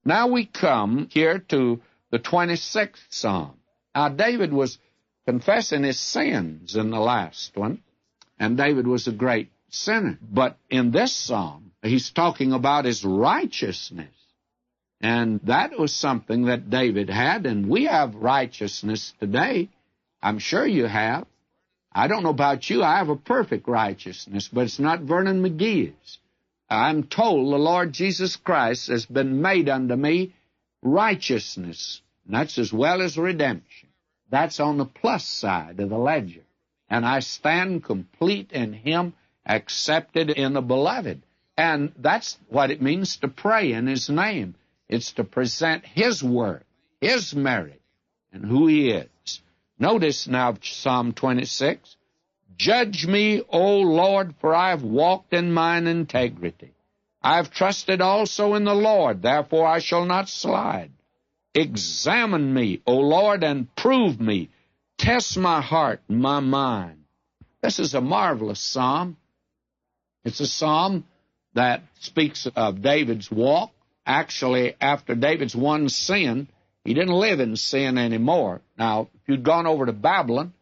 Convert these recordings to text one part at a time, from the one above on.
Now we come here to the 26th Psalm. Now, David was confessing his sins in the last one, and David was a great sinner. But in this psalm, he's talking about his righteousness. And that was something that David had, and we have righteousness today. I'm sure you have. I don't know about you. I have a perfect righteousness, but it's not Vernon McGee's. I'm told the Lord Jesus Christ has been made unto me righteousness, and that's as well as redemption. That's on the plus side of the ledger. And I stand complete in Him, accepted in the Beloved. And that's what it means to pray in His name. It's to present His work, His merit, and who He is. Notice now Psalm 26. Judge me, O Lord, for I have walked in mine integrity. I have trusted also in the Lord, therefore I shall not slide. Examine me, O Lord, and prove me. Test my heart and my mind. This is a marvelous psalm. It's a psalm that speaks of David's walk. Actually, after David's one sin, he didn't live in sin anymore. Now, if you'd gone over to Babylon,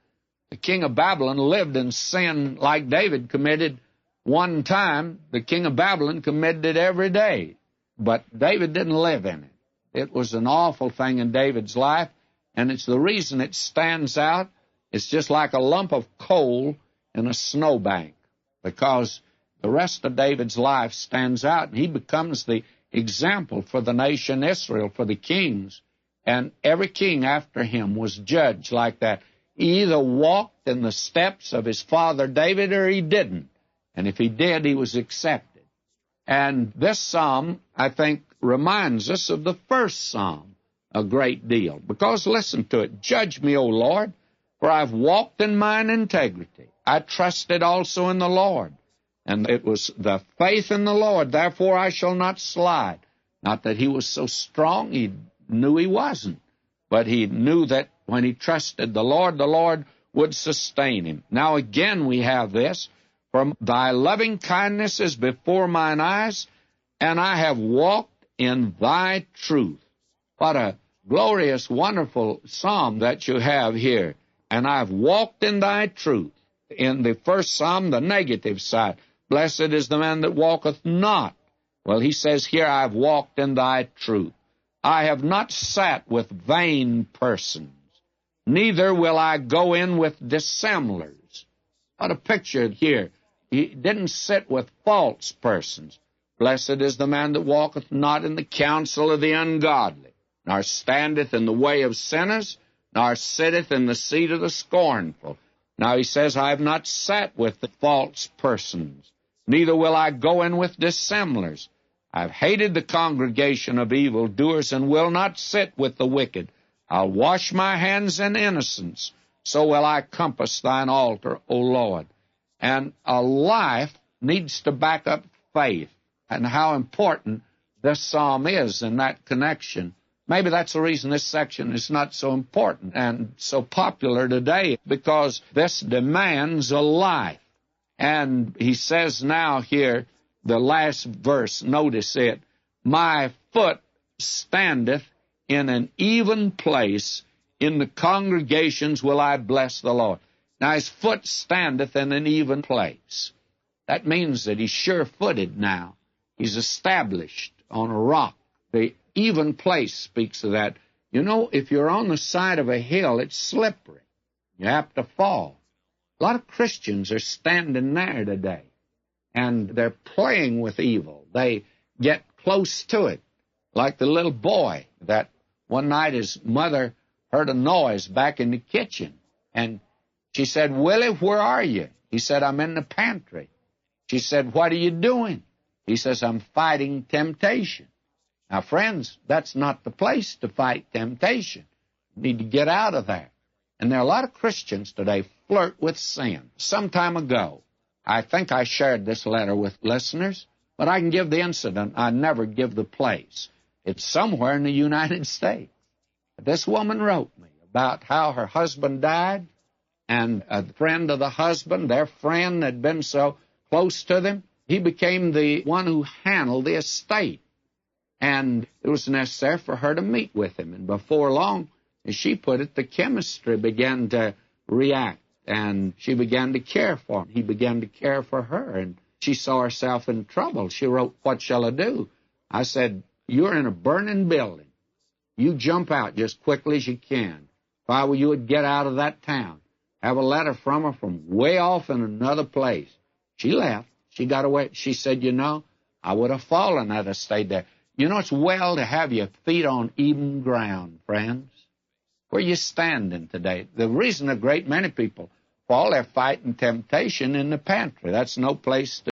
the king of Babylon lived in sin like David committed one time. The king of Babylon committed it every day. But David didn't live in it. It was an awful thing in David's life, and it's the reason it stands out. It's just like a lump of coal in a snowbank, because the rest of David's life stands out, and he becomes the example for the nation Israel, for the kings. And every king after him was judged like that. He either walked in the steps of his father David or he didn't. And if he did, he was accepted. And this psalm, I think, reminds us of the first psalm a great deal. Because listen to it. Judge me, O Lord, for I've walked in mine integrity. I trusted also in the Lord. And it was the faith in the Lord, therefore I shall not slide. Not that he was so strong, he knew he wasn't. But he knew that when he trusted the Lord would sustain him. Now again we have this. For thy loving kindness is before mine eyes, and I have walked in thy truth. What a glorious, wonderful psalm that you have here. And I've walked in thy truth. In the first psalm, the negative side. Blessed is the man that walketh not. Well, he says here, I've walked in thy truth. I have not sat with vain persons, neither will I go in with dissemblers. What a picture here. He didn't sit with false persons. Blessed is the man that walketh not in the counsel of the ungodly, nor standeth in the way of sinners, nor sitteth in the seat of the scornful. Now he says, I have not sat with the false persons, neither will I go in with dissemblers. I've hated the congregation of evildoers, and will not sit with the wicked. I'll wash my hands in innocence, so will I compass thine altar, O Lord. And a life needs to back up faith, and how important this psalm is in that connection. Maybe that's the reason this section is not so important and so popular today, because this demands a life. And he says now here, the last verse, notice it, my foot standeth in an even place, in the congregations will I bless the Lord. Now his foot standeth in an even place. That means that he's sure-footed now. He's established on a rock. The even place speaks of that. You know, if you're on the side of a hill, it's slippery. You have to fall. A lot of Christians are standing there today, and they're playing with evil. They get close to it, like the little boy that one night his mother heard a noise back in the kitchen, and she said, Willie, where are you? He said, I'm in the pantry. She said, what are you doing? He says, I'm fighting temptation. Now, friends, that's not the place to fight temptation. You need to get out of there. And there are a lot of Christians today flirt with sin. Some time ago, I think I shared this letter with listeners, but I can give the incident. I never give the place. It's somewhere in the United States. This woman wrote me about how her husband died, and a friend of the husband, their friend had been so close to them, he became the one who handled the estate. And it was necessary for her to meet with him. And before long, as she put it, the chemistry began to react, and she began to care for him. He began to care for her, and she saw herself in trouble. She wrote, "What shall I do?" I said, "You're in a burning building. You jump out just quickly as you can. If I were you, would get out of that town." Have a letter from her from way off in another place. She left. She got away. She said, I would have fallen had I stayed there. It's well to have your feet on even ground, friends. Where you standing today? The reason a great many people fall, they're fighting temptation in the pantry. That's no place to